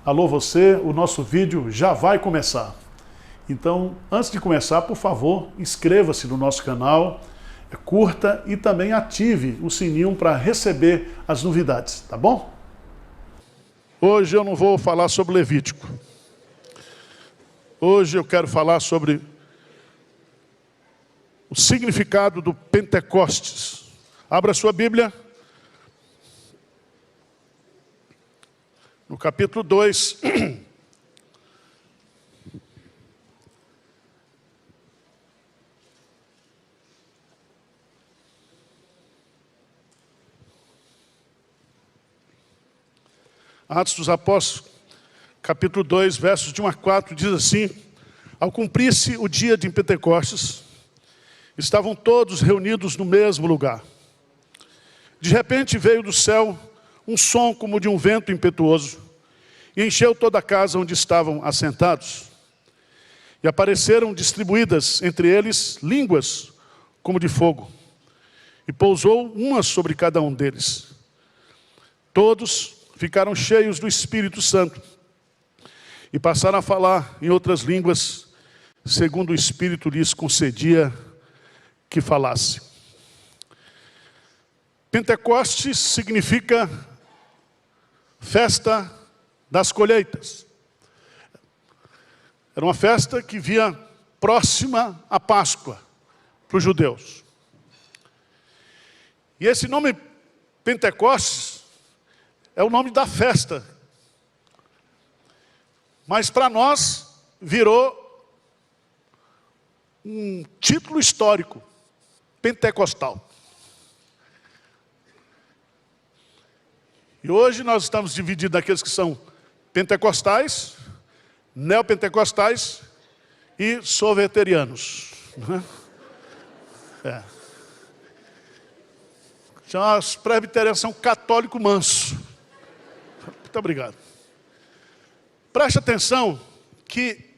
Alô você, o nosso vídeo já vai começar. Então, antes de começar, por favor, inscreva-se no nosso canal, curta e também ative o sininho para receber as novidades, tá bom? Hoje eu não vou falar sobre Levítico. Hoje eu quero falar sobre o significado do Pentecostes. Abra sua Bíblia. No capítulo 2, Atos dos Apóstolos, capítulo 2, versos de 1 a 4, diz assim: ao cumprir-se o dia de Pentecostes, estavam todos reunidos no mesmo lugar. De repente veio do céu um som como de um vento impetuoso, e encheu toda a casa onde estavam assentados. E apareceram distribuídas entre eles línguas como de fogo, e pousou uma sobre cada um deles. Todos ficaram cheios do Espírito Santo, e passaram a falar em outras línguas, segundo o Espírito lhes concedia que falasse. Pentecostes significa festa das colheitas. Era uma festa que via próxima à Páscoa para os judeus. E esse nome Pentecostes é o nome da festa. Mas para nós virou um título histórico, pentecostal. E hoje nós estamos divididos naqueles que são pentecostais, neopentecostais e soveterianos. Chama as presbiterianos, são católico manso. Muito obrigado. Preste atenção que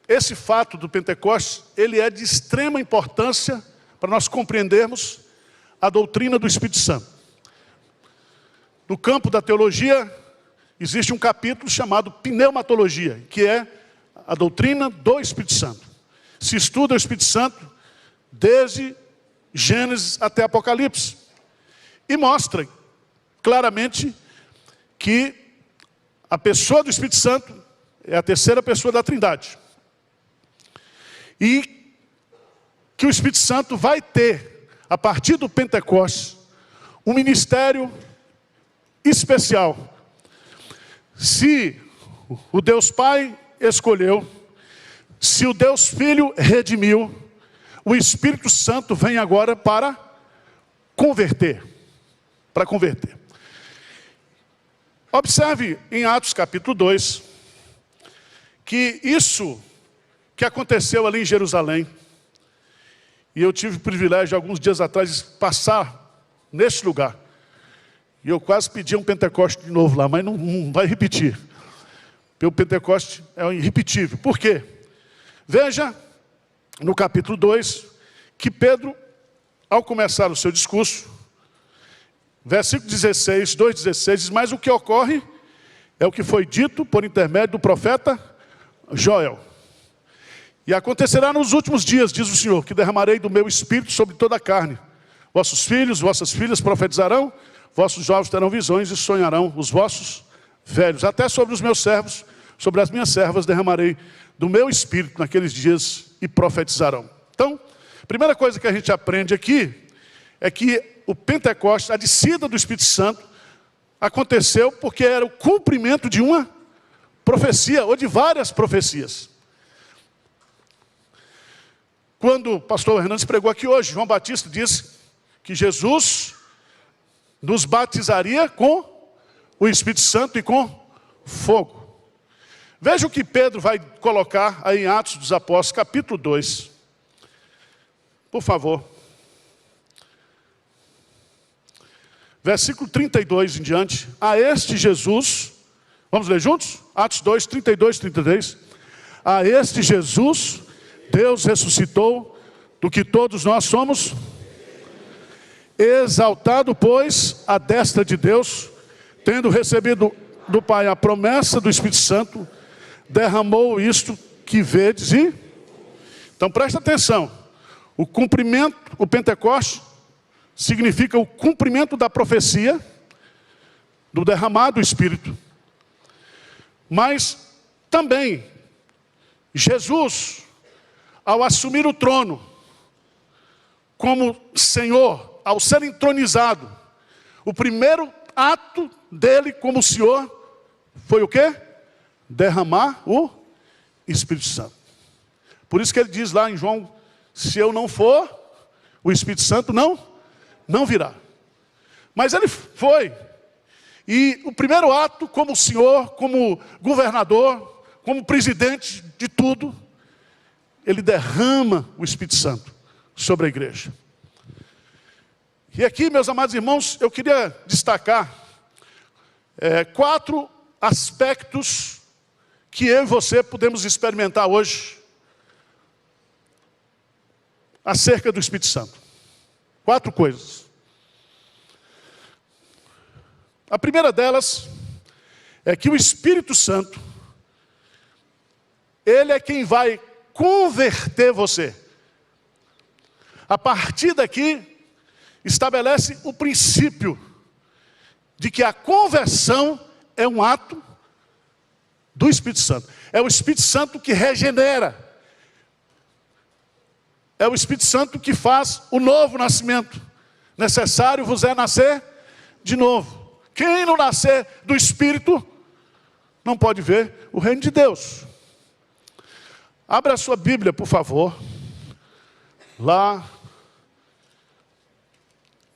esse fato do Pentecostes, ele é de extrema importância para nós compreendermos a doutrina do Espírito Santo. No campo da teologia, existe um capítulo chamado pneumatologia, que é a doutrina do Espírito Santo. Se estuda o Espírito Santo desde Gênesis até Apocalipse. E mostra claramente que a pessoa do Espírito Santo é a terceira pessoa da Trindade. E que o Espírito Santo vai ter, a partir do Pentecostes, um ministério especial. Se o Deus Pai escolheu, se o Deus Filho redimiu, o Espírito Santo vem agora para converter. Para converter. Observe em Atos capítulo 2, que isso que aconteceu ali em Jerusalém, e eu tive o privilégio alguns dias atrás de passar nesse lugar, e eu quase pedi um Pentecoste de novo lá, mas não vai repetir. Porque o Pentecoste é irrepetível. Por quê? Veja, no capítulo 2, que Pedro, ao começar o seu discurso, versículo 16, 2,16, diz: mas o que ocorre é o que foi dito por intermédio do profeta Joel. E acontecerá nos últimos dias, diz o Senhor, que derramarei do meu espírito sobre toda a carne. Vossos filhos, vossas filhas profetizarão, vossos jovens terão visões e sonharão os vossos velhos. Até sobre os meus servos, sobre as minhas servas derramarei do meu espírito naqueles dias e profetizarão. Então, a primeira coisa que a gente aprende aqui é que o Pentecostes, a descida do Espírito Santo, aconteceu porque era o cumprimento de uma profecia, ou de várias profecias. Quando o pastor Hernandes pregou aqui hoje, João Batista disse que Jesus nos batizaria com o Espírito Santo e com fogo. Veja o que Pedro vai colocar aí em Atos dos Apóstolos, capítulo 2. Por favor. Versículo 32 em diante. A este Jesus, vamos ler juntos? Atos 2, 32, 33. A este Jesus, Deus ressuscitou, do que todos nós somos exaltado, pois, à destra de Deus, tendo recebido do Pai a promessa do Espírito Santo, derramou isto que vedes e... Então presta atenção, o cumprimento, o Pentecostes, significa o cumprimento da profecia, do derramado do Espírito. Mas também, Jesus, ao assumir o trono, como Senhor, ao ser entronizado, o primeiro ato dele como Senhor foi o quê? Derramar o Espírito Santo. Por isso que ele diz lá em João, se eu não for, o Espírito Santo não virá. Mas ele foi. E o primeiro ato como Senhor, como governador, como presidente de tudo, ele derrama o Espírito Santo sobre a igreja. E aqui, meus amados irmãos, eu queria destacar 4 aspectos que eu e você podemos experimentar hoje acerca do Espírito Santo. 4 coisas. A primeira delas é que o Espírito Santo, ele é quem vai converter você. A partir daqui, estabelece o princípio de que a conversão é um ato do Espírito Santo. É o Espírito Santo que regenera. É o Espírito Santo que faz o novo nascimento. Necessário vos é nascer de novo. Quem não nascer do Espírito, não pode ver o reino de Deus. Abra a sua Bíblia, por favor. Lá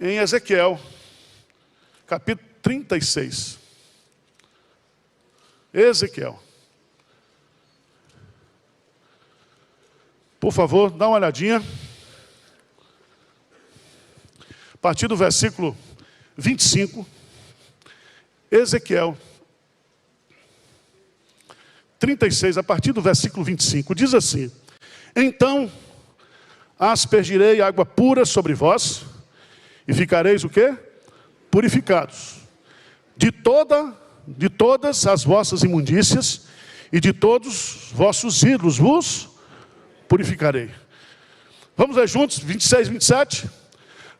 em Ezequiel, capítulo 36. Ezequiel. Por favor, dá uma olhadinha. A partir do versículo 25. Ezequiel 36, a partir do versículo 25, diz assim: então aspergirei água pura sobre vós, e ficareis o quê? Purificados. De todas as vossas imundícias, e de todos os vossos ídolos vos purificarei. Vamos ler juntos, 26, 27.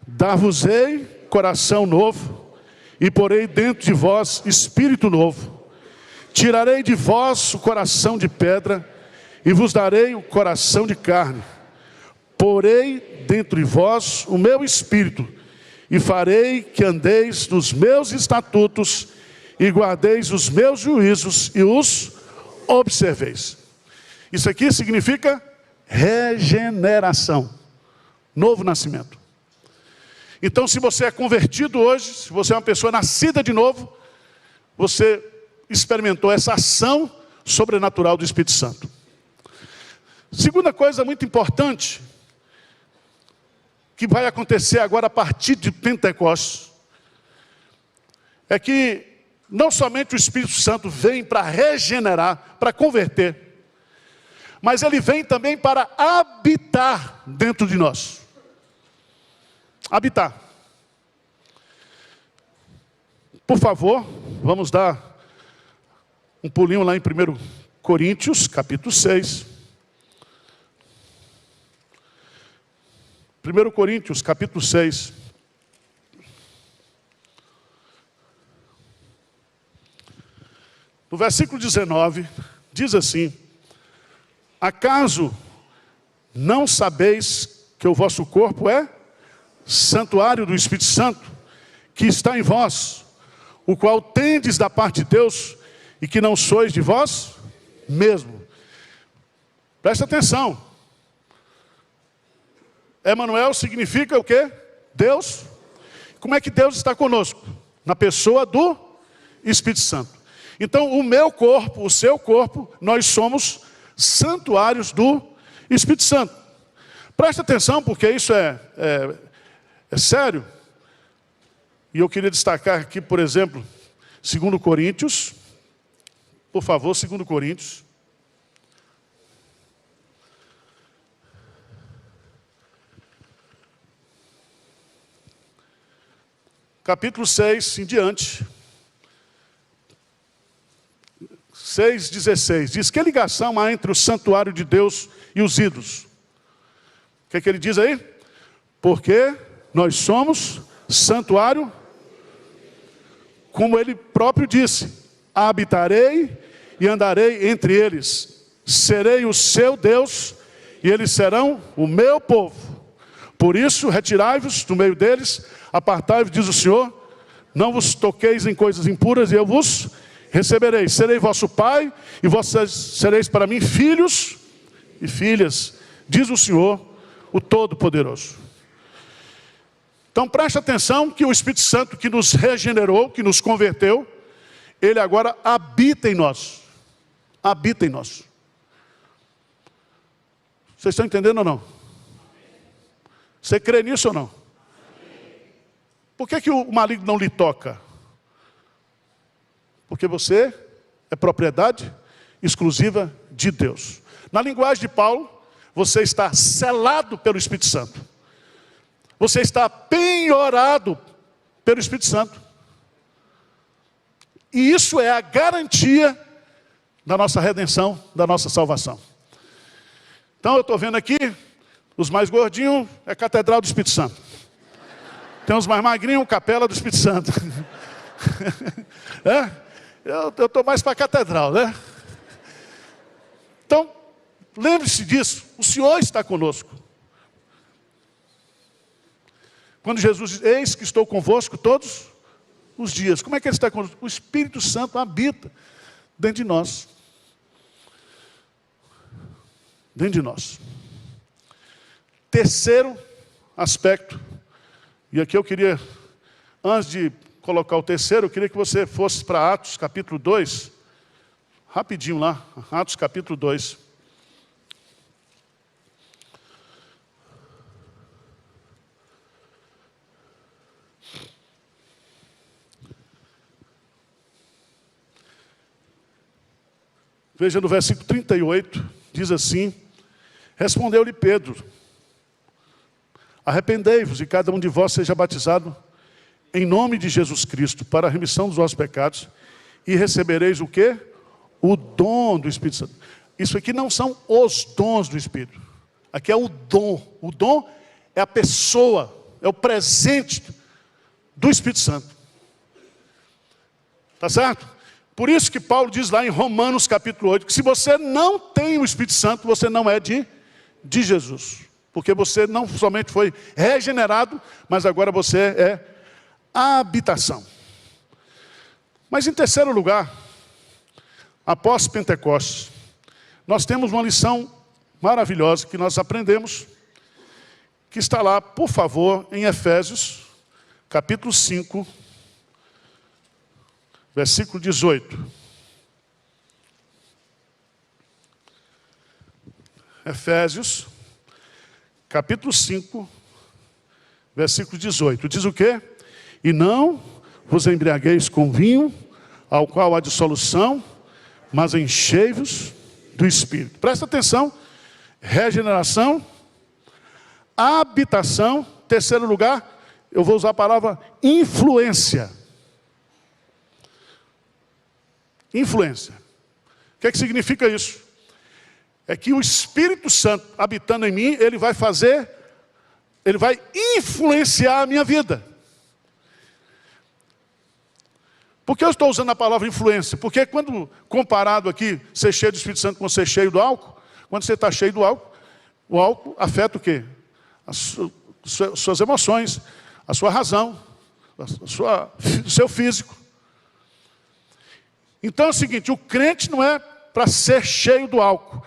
Dar-vos-ei coração novo, e porei dentro de vós espírito novo. Tirarei de vós o coração de pedra, e vos darei o coração de carne. Porei dentro de vós o meu espírito, e farei que andeis nos meus estatutos, e guardeis os meus juízos, e os observeis. Isso aqui significa regeneração, novo nascimento. Então, se você é convertido hoje, se você é uma pessoa nascida de novo, você experimentou essa ação sobrenatural do Espírito Santo. Segunda coisa muito importante, que vai acontecer agora a partir de Pentecostes, é que não somente o Espírito Santo vem para regenerar, para converter, mas ele vem também para habitar dentro de nós. Habitar. Por favor, vamos dar um pulinho lá em 1 Coríntios, capítulo 6. 1 Coríntios, capítulo 6. No versículo 19, diz assim: acaso não sabeis que o vosso corpo é santuário do Espírito Santo, que está em vós, o qual tendes da parte de Deus, e que não sois de vós mesmo? Presta atenção. Emanuel significa o quê? Deus. Como é que Deus está conosco? Na pessoa do Espírito Santo. Então, o meu corpo, o seu corpo, nós somos santuários do Espírito Santo. Presta atenção, porque isso é sério. E eu queria destacar aqui, por exemplo, 2 Coríntios. Por favor, 2 Coríntios. Capítulo 6 em diante. 6,16, diz: que ligação há entre o santuário de Deus e os ídolos? O que ele diz aí? Porque nós somos santuário, como ele próprio disse: habitarei e andarei entre eles, serei o seu Deus e eles serão o meu povo. Por isso, retirai-vos do meio deles, apartai-vos, diz o Senhor, não vos toqueis em coisas impuras e eu vos receberei. Serei vosso pai e vós sereis para mim filhos e filhas, diz o Senhor, o Todo-Poderoso. Então preste atenção que o Espírito Santo que nos regenerou, que nos converteu, ele agora habita em nós. Habita em nós. Vocês estão entendendo ou não? Você crê nisso ou não? Por que o maligno não lhe toca? Porque você é propriedade exclusiva de Deus. Na linguagem de Paulo, você está selado pelo Espírito Santo. Você está penhorado pelo Espírito Santo. E isso é a garantia da nossa redenção, da nossa salvação. Então eu estou vendo aqui, os mais gordinhos é Catedral do Espírito Santo. Tem os mais magrinhos, Capela do Espírito Santo. Eu estou mais para a Catedral, né? Então, lembre-se disso, o Senhor está conosco. Quando Jesus diz: eis que estou convosco todos os dias. Como é que ele está conosco? O Espírito Santo habita dentro de nós. Dentro de nós. Terceiro aspecto, e aqui eu queria, antes de colocar o terceiro, eu queria que você fosse para Atos capítulo 2, rapidinho lá, Atos capítulo 2. Veja no versículo 38, diz assim: respondeu-lhe Pedro: arrependei-vos e cada um de vós seja batizado em nome de Jesus Cristo para a remissão dos vossos pecados e recebereis o quê? O dom do Espírito Santo. Isso aqui não são os dons do Espírito. Aqui é o dom. O dom é a pessoa, é o presente do Espírito Santo. Tá certo? Por isso que Paulo diz lá em Romanos capítulo 8, que se você não tem o Espírito Santo, você não é de Jesus. Porque você não somente foi regenerado, mas agora você é a habitação. Mas em terceiro lugar, após Pentecostes, nós temos uma lição maravilhosa que nós aprendemos, que está lá, por favor, em Efésios, capítulo 5, versículo 18. Efésios, capítulo 5, versículo 18. Diz o quê? E não vos embriagueis com vinho, ao qual há dissolução, mas enchei-vos do Espírito. Presta atenção. Regeneração, habitação. Terceiro lugar, eu vou usar a palavra influência. Influência. O que é que significa isso? É que o Espírito Santo habitando em mim, ele vai influenciar a minha vida. Por que eu estou usando a palavra influência? Porque quando comparado aqui, ser cheio do Espírito Santo com ser cheio do álcool, quando você está cheio do álcool, o álcool afeta o quê? As suas emoções, a sua razão, o seu físico. Então é o seguinte, o crente não é para ser cheio do álcool,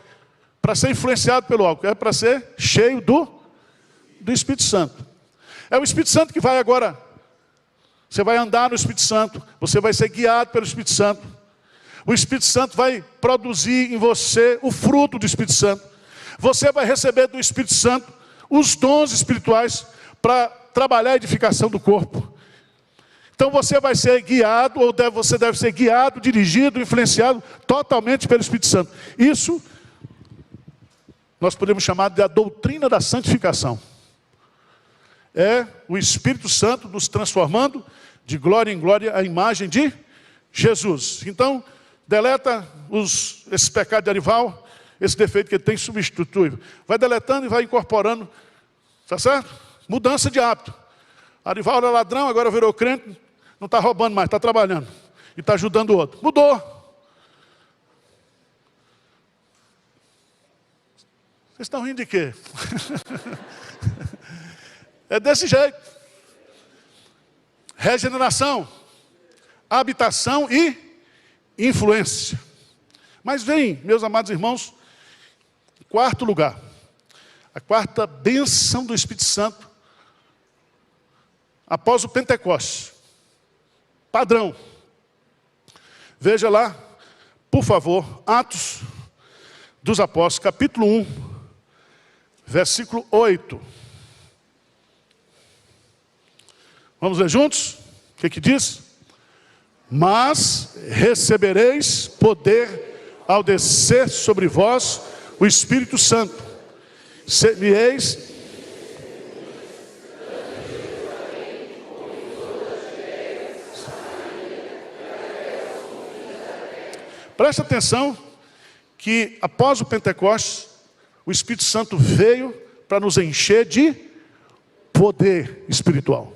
para ser influenciado pelo álcool, é para ser cheio do Espírito Santo. É o Espírito Santo que vai agora, você vai andar no Espírito Santo, você vai ser guiado pelo Espírito Santo. O Espírito Santo vai produzir em você o fruto do Espírito Santo. Você vai receber do Espírito Santo os dons espirituais para trabalhar a edificação do corpo. Então você vai ser guiado, ou você deve ser guiado, dirigido, influenciado totalmente pelo Espírito Santo. Isso nós podemos chamar de a doutrina da santificação. É o Espírito Santo nos transformando de glória em glória à imagem de Jesus. Então, deleta esses pecados de Arival, esse defeito que ele tem, substitui. Vai deletando e vai incorporando, tá certo? Mudança de hábito. Arival era ladrão, agora virou crente, não está roubando mais, está trabalhando. E está ajudando o outro. Mudou. Vocês estão rindo de quê? É desse jeito. Regeneração, habitação e influência. Mas vem, meus amados irmãos, quarto lugar. A quarta bênção do Espírito Santo após o Pentecostes. Padrão. Veja lá, por favor, Atos dos Apóstolos, capítulo 1, versículo 8. Vamos ler juntos? O que diz? Mas recebereis poder ao descer sobre vós o Espírito Santo. Sereis preste atenção que após o Pentecostes, o Espírito Santo veio para nos encher de poder espiritual.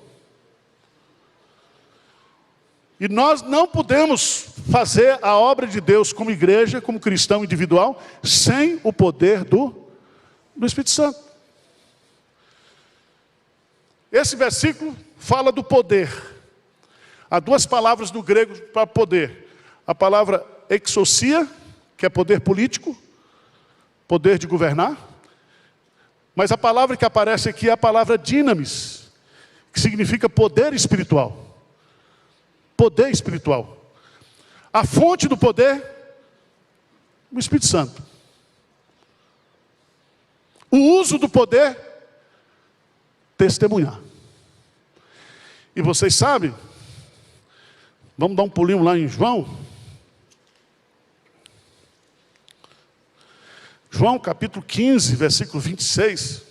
E nós não podemos fazer a obra de Deus como igreja, como cristão individual, sem o poder do Espírito Santo. Esse versículo fala do poder. Há duas palavras no grego para poder. A palavra exousia, que é poder político, poder de governar. Mas a palavra que aparece aqui é a palavra dinamis, que significa poder espiritual. Poder espiritual. A fonte do poder, o Espírito Santo. O uso do poder, testemunhar. E vocês sabem, vamos dar um pulinho lá em João. João capítulo 15, versículo 26.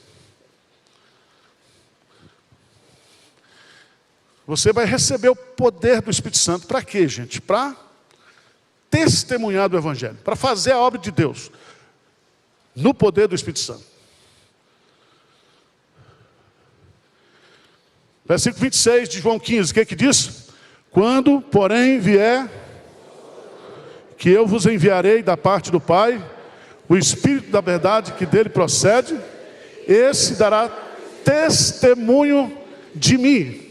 Você vai receber o poder do Espírito Santo. Para quê, gente? Para testemunhar do Evangelho. Para fazer a obra de Deus. No poder do Espírito Santo. Versículo 26 de João 15. O que diz? Quando, porém, vier, que eu vos enviarei da parte do Pai, o Espírito da verdade que dele procede, esse dará testemunho de mim.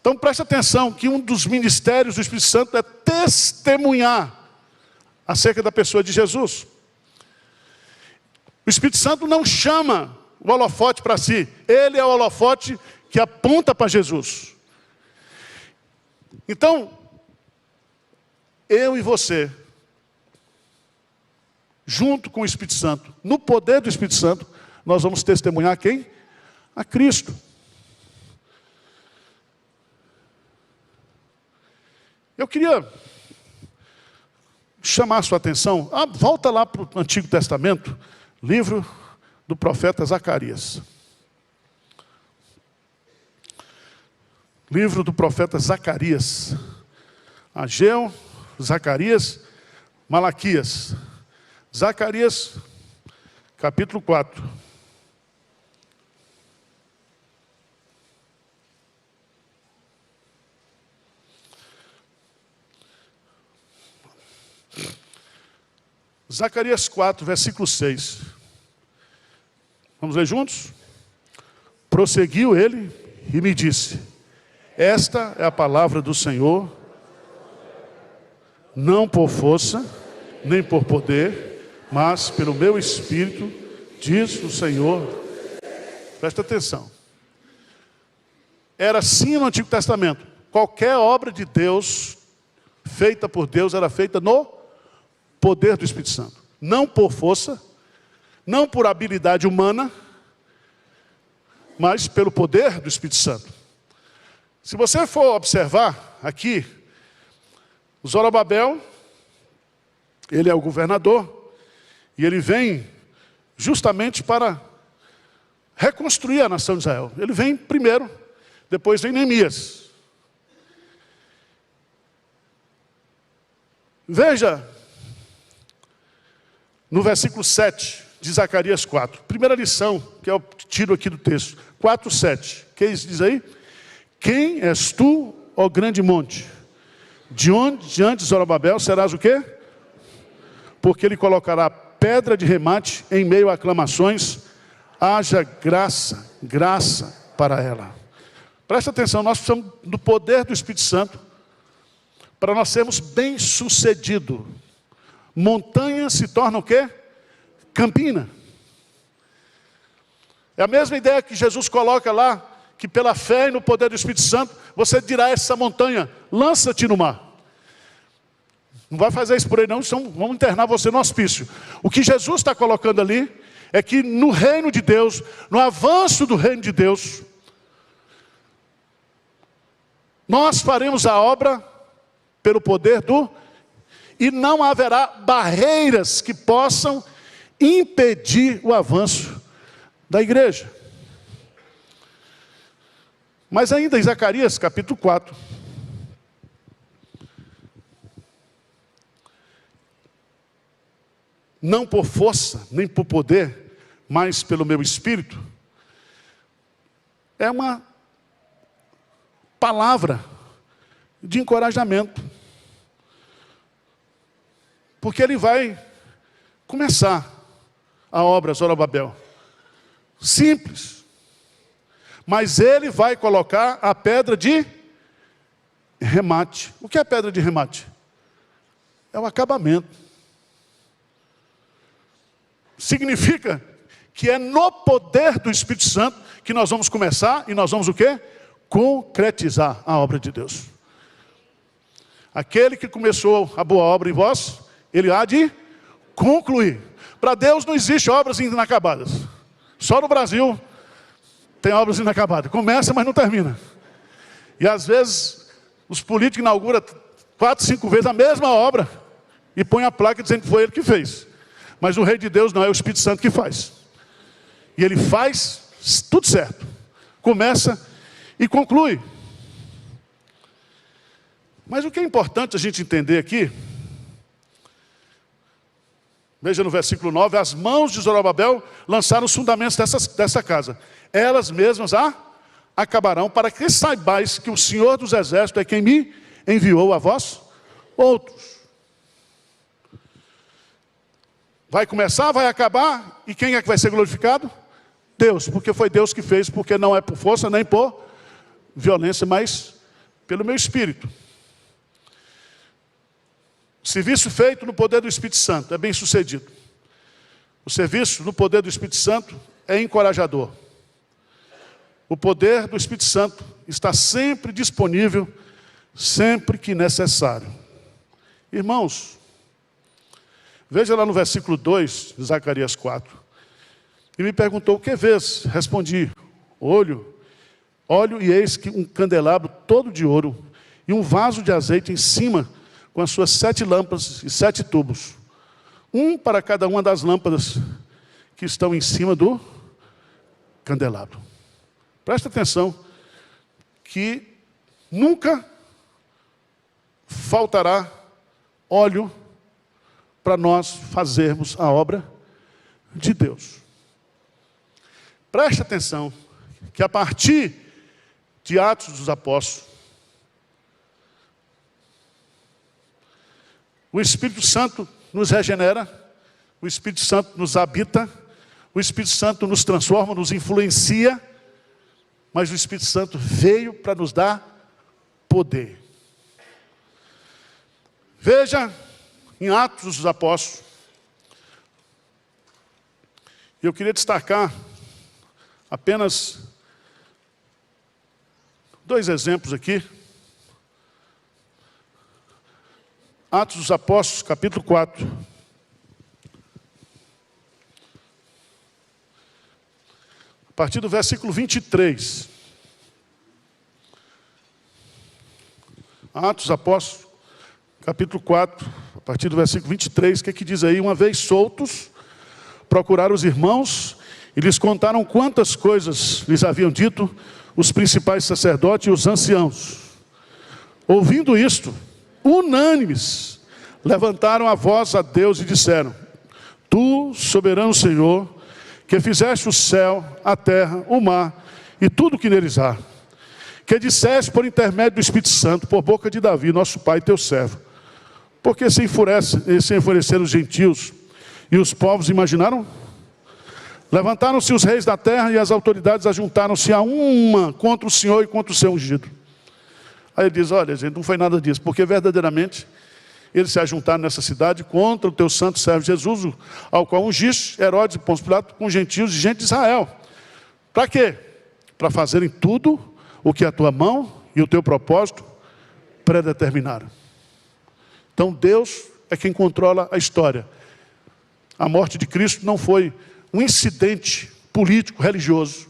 Então preste atenção que um dos ministérios do Espírito Santo é testemunhar acerca da pessoa de Jesus. O Espírito Santo não chama o holofote para si. Ele é o holofote que aponta para Jesus. Então, eu e você, junto com o Espírito Santo, no poder do Espírito Santo, nós vamos testemunhar quem? A Cristo. Eu queria chamar a sua atenção, volta lá para o Antigo Testamento, livro do profeta Zacarias. Livro do profeta Zacarias. Ageu, Zacarias, Malaquias. Zacarias, capítulo 4. Zacarias 4, versículo 6. Vamos ler juntos? Prosseguiu ele e me disse: esta é a palavra do Senhor, não por força, nem por poder, mas pelo meu Espírito, diz o Senhor. Presta atenção. Era assim no Antigo Testamento. Qualquer obra de Deus, feita por Deus, era feita no poder do Espírito Santo. Não por força, não por habilidade humana, mas pelo poder do Espírito Santo. Se você for observar aqui, Zorobabel, ele é o governador, e ele vem justamente para reconstruir a nação de Israel. Ele vem primeiro, depois vem Neemias. Veja, no versículo 7 de Zacarias 4. Primeira lição, que eu tiro aqui do texto. 4:7. O que diz aí? Quem és tu, ó grande monte? Diante de Zorobabel serás o quê? Porque ele colocará pedra de remate em meio a aclamações. Haja graça, graça para ela. Presta atenção, nós precisamos do poder do Espírito Santo para nós sermos bem-sucedidos. Montanha se torna o quê? Campina. É a mesma ideia que Jesus coloca lá, que pela fé e no poder do Espírito Santo, você dirá a essa montanha, lança-te no mar. Não vai fazer isso por aí não, senão vamos internar você no hospício. O que Jesus está colocando ali, é que no reino de Deus, no avanço do reino de Deus, nós faremos a obra pelo poder do... E não haverá barreiras que possam impedir o avanço da igreja. Mas ainda em Zacarias capítulo 4. Não por força, nem por poder, mas pelo meu espírito. É uma palavra de encorajamento. Porque ele vai começar a obra Zorobabel. Simples. Mas ele vai colocar a pedra de remate. O que é a pedra de remate? É o acabamento. Significa que é no poder do Espírito Santo que nós vamos começar e nós vamos o quê? Concretizar a obra de Deus. Aquele que começou a boa obra em vós, ele há de concluir. Para Deus não existe obras inacabadas. Só no Brasil tem obras inacabadas. Começa, mas não termina. E às vezes os políticos inauguram 4, 5 vezes a mesma obra e põem a placa dizendo que foi ele que fez. Mas o Rei de Deus não, é o Espírito Santo que faz. E ele faz tudo certo. Começa e conclui. Mas o que é importante a gente entender aqui, veja no versículo 9, as mãos de Zorobabel lançaram os fundamentos dessa casa. Elas mesmas a acabarão, para que saibais que o Senhor dos Exércitos é quem me enviou a vós outros. Vai começar, vai acabar, e quem é que vai ser glorificado? Deus, porque foi Deus que fez, porque não é por força nem por violência, mas pelo meu Espírito. O serviço feito no poder do Espírito Santo é bem sucedido. O serviço no poder do Espírito Santo é encorajador. O poder do Espírito Santo está sempre disponível, sempre que necessário. Irmãos, veja lá no versículo 2 de Zacarias 4. E me perguntou, o que vês? Respondi, olho e eis que um candelabro todo de ouro e um vaso de azeite em cima, com as suas 7 lâmpadas e 7 tubos. Um para cada uma das lâmpadas que estão em cima do candelabro. Presta atenção que nunca faltará óleo para nós fazermos a obra de Deus. Presta atenção que a partir de Atos dos Apóstolos, o Espírito Santo nos regenera, o Espírito Santo nos habita, o Espírito Santo nos transforma, nos influencia, mas o Espírito Santo veio para nos dar poder. Veja em Atos dos Apóstolos, eu queria destacar apenas 2 exemplos aqui. Atos dos Apóstolos, capítulo 4. A partir do versículo 23. Atos dos Apóstolos, capítulo 4, a partir do versículo 23, o que é que diz aí? Uma vez soltos, procuraram os irmãos e lhes contaram quantas coisas lhes haviam dito os principais sacerdotes e os anciãos. Ouvindo isto, unânimes, levantaram a voz a Deus e disseram: Tu, soberano Senhor, que fizeste o céu, a terra, o mar e tudo o que neles há, que disseste por intermédio do Espírito Santo, por boca de Davi, nosso pai, teu servo, porque se enfureceram os gentios e os povos imaginaram? Levantaram-se os reis da terra e as autoridades ajuntaram-se a uma contra o Senhor e contra o seu ungido. Aí ele diz: olha, gente, não foi nada disso, porque verdadeiramente eles se ajuntaram nessa cidade contra o teu santo servo Jesus, ao qual ungiste Herodes e Pôncio Pilato com gentios e gente de Israel. Para quê? Para fazerem tudo o que a tua mão e o teu propósito predeterminaram. Então Deus é quem controla a história. A morte de Cristo não foi um incidente político, religioso.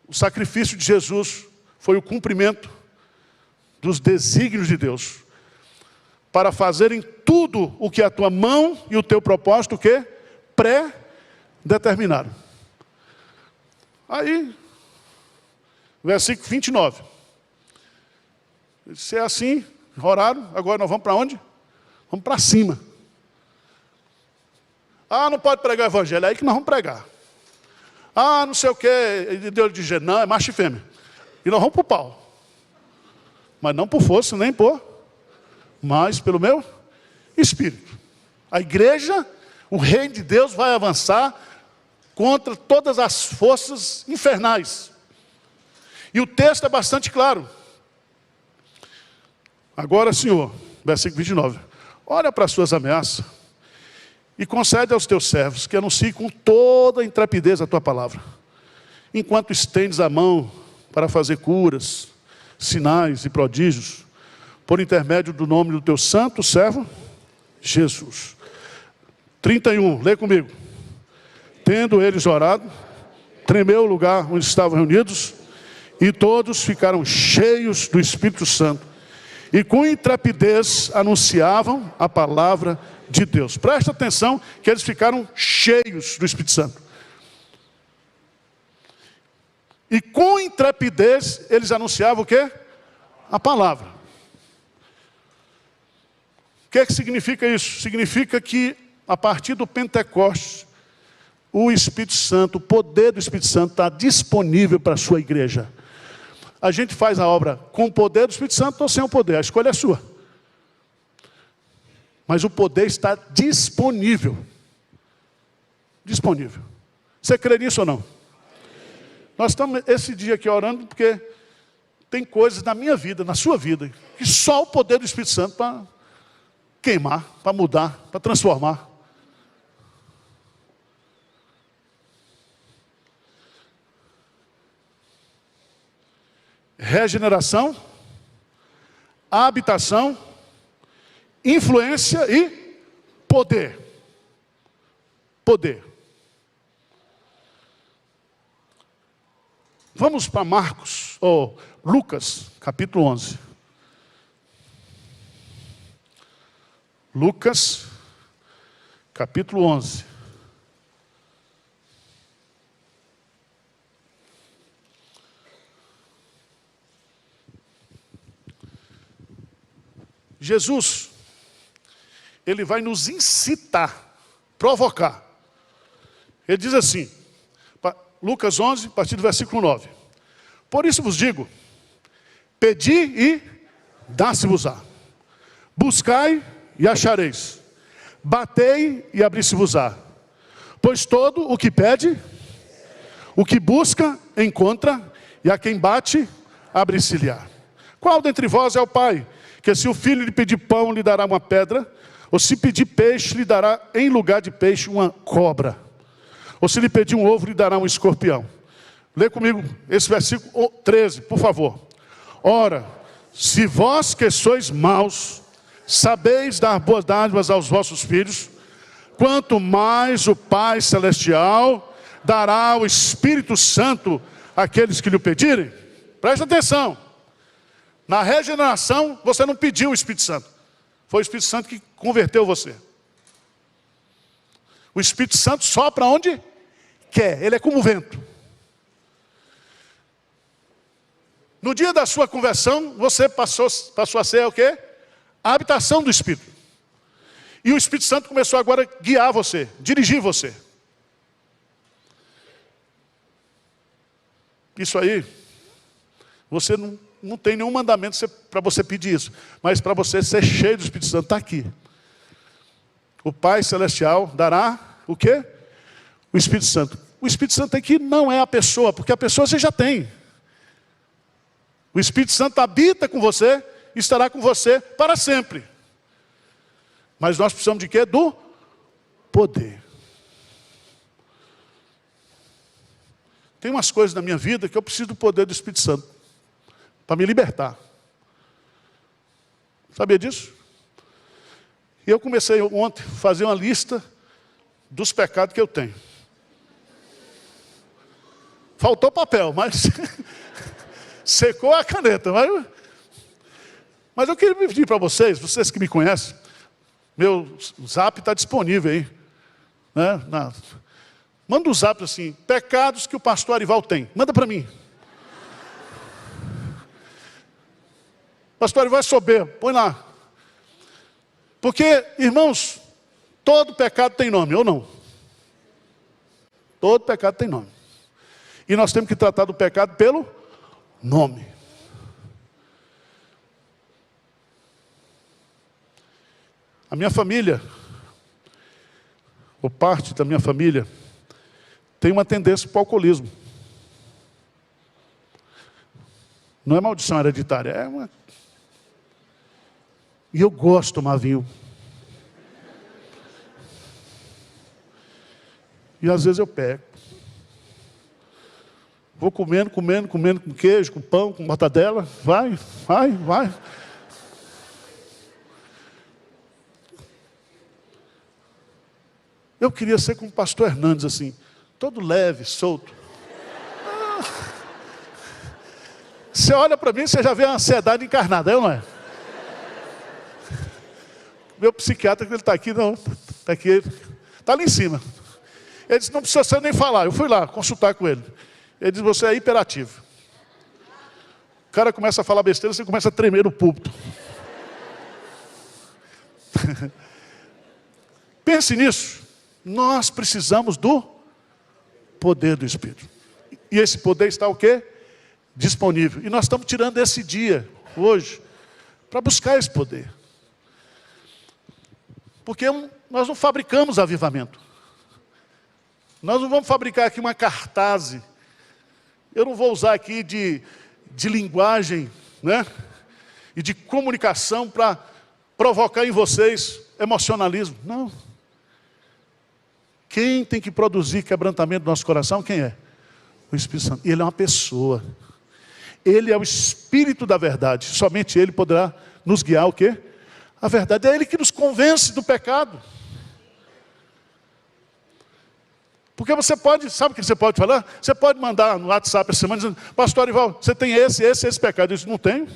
O sacrifício de Jesus foi o cumprimento dos desígnios de Deus, para fazerem tudo o que a tua mão e o teu propósito, o quê? Pré-determinaram. Aí, versículo 29. Se é assim, oraram, agora nós vamos para onde? Vamos para cima. Ah, não pode pregar o evangelho, é aí que nós vamos pregar. Ah, não sei o que, Deus diz, não, é macho e fêmea. E nós vamos para o pau. Mas não por força, nem por, mas pelo meu espírito. A igreja, o reino de Deus vai avançar contra todas as forças infernais. E o texto é bastante claro. Agora, Senhor, versículo 29. Olha para as suas ameaças e concede aos teus servos que anunciem com toda a intrepidez a tua palavra, enquanto estendes a mão para fazer curas, sinais e prodígios, por intermédio do nome do teu santo servo, Jesus. 31, lê comigo. Tendo eles orado, tremeu o lugar onde estavam reunidos, e todos ficaram cheios do Espírito Santo, e com intrepidez anunciavam a palavra de Deus. Presta atenção que eles ficaram cheios do Espírito Santo. E com intrepidez eles anunciavam o quê? A palavra. O que é que significa isso? Significa que a partir do Pentecostes, o Espírito Santo, o poder do Espírito Santo está disponível para a sua igreja. A gente faz a obra com o poder do Espírito Santo ou sem o poder, a escolha é sua. Mas o poder está disponível. Disponível. Você crê nisso ou não? Nós estamos esse dia aqui orando porque tem coisas na minha vida, na sua vida, que só o poder do Espírito Santo para queimar, para mudar, para transformar. Regeneração, habitação, influência e poder. Poder. Vamos para Marcos, ou Lucas, capítulo 11. Lucas, capítulo 11. Jesus, ele vai nos incitar, provocar. Ele diz assim, Lucas 11, a partir do versículo 9. Por isso vos digo, pedi e dá-se-vos-á. Buscai e achareis. Batei e abri-se-vos-á. Pois todo o que pede, o que busca, encontra, e a quem bate, abre-se-lhe-á. Qual dentre vós é o pai, que se o filho lhe pedir pão, lhe dará uma pedra, ou se pedir peixe, lhe dará em lugar de peixe uma cobra? Ou se lhe pedir um ovo, lhe dará um escorpião? Lê comigo esse versículo 13, por favor. Ora, se vós que sois maus, sabeis dar boas dádivas aos vossos filhos, quanto mais o Pai Celestial dará o Espírito Santo àqueles que lhe pedirem? Presta atenção. Na regeneração, você não pediu o Espírito Santo. Foi o Espírito Santo que converteu você. O Espírito Santo sopra onde quer. Ele é como o vento. No dia da sua conversão, você passou a ser o quê? A habitação do Espírito. E o Espírito Santo começou agora a guiar você, dirigir você. Isso aí, você não tem nenhum mandamento para você pedir isso. Mas para você ser cheio do Espírito Santo, está aqui. O Pai Celestial dará o quê? O Espírito Santo. O Espírito Santo aqui não é a pessoa, porque a pessoa você já tem. O Espírito Santo habita com você e estará com você para sempre. Mas nós precisamos de quê? Do poder. Tem umas coisas na minha vida que eu preciso do poder do Espírito Santo para me libertar. Sabia disso? E eu comecei ontem a fazer uma lista dos pecados que eu tenho. Faltou papel, mas secou a caneta. Mas eu queria pedir para vocês que me conhecem, meu zap está disponível aí. Né? Manda um zap assim, pecados que o pastor Arival tem. Manda para mim. Pastor Arival é soberbo, põe lá. Porque, irmãos, todo pecado tem nome, ou não? Todo pecado tem nome. E nós temos que tratar do pecado pelo nome. A minha família, ou parte da minha família, tem uma tendência para o alcoolismo. Não é maldição hereditária, é uma... E eu gosto de tomar vinho. E às vezes eu pego. Vou comendo com queijo, com pão, com mortadela. Vai. Eu queria ser como o pastor Hernandes, assim, todo leve, solto. Você olha para mim, você já vê a ansiedade encarnada, não é? Meu psiquiatra, ele está aqui, não, está aqui, está ali em cima. Ele disse, não precisa você nem falar. Eu fui lá consultar com ele. Ele disse, você é hiperativo. O cara começa a falar besteira, você começa a tremer no púlpito. Pense nisso. Nós precisamos do poder do Espírito. E esse poder está o quê? Disponível. E nós estamos tirando esse dia, hoje, para buscar esse poder. Porque nós não fabricamos avivamento. Nós não vamos fabricar aqui uma cartaz. Eu não vou usar aqui de linguagem, né? E de comunicação para provocar em vocês emocionalismo. Não. Quem tem que produzir quebrantamento do nosso coração, quem é? O Espírito Santo. Ele é uma pessoa. Ele é o Espírito da verdade. Somente Ele poderá nos guiar o quê? A verdade. É Ele que nos convence do pecado. Porque você pode, sabe o que você pode falar? Você pode mandar no WhatsApp essa semana dizendo, pastor Arival, você tem esse pecado. Eu disse, não tenho.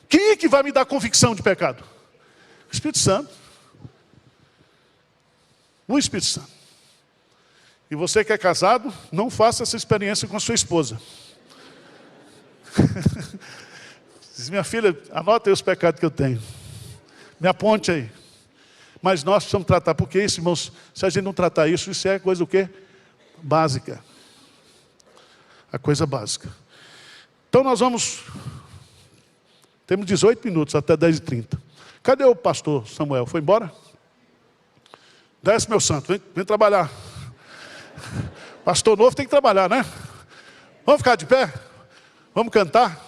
Quem é que vai me dar convicção de pecado? O Espírito Santo. O Espírito Santo. E você que é casado, não faça essa experiência com a sua esposa. Diz, minha filha, anota aí os pecados que eu tenho. Me aponte aí. Mas nós precisamos tratar, porque isso, irmãos, se a gente não tratar isso, isso é coisa o quê? Básica. A coisa básica. Então nós vamos, temos 18 minutos até 10h30. Cadê o pastor Samuel? Foi embora? Desce, meu santo, vem trabalhar. Pastor novo tem que trabalhar, né? Vamos ficar de pé? Vamos cantar?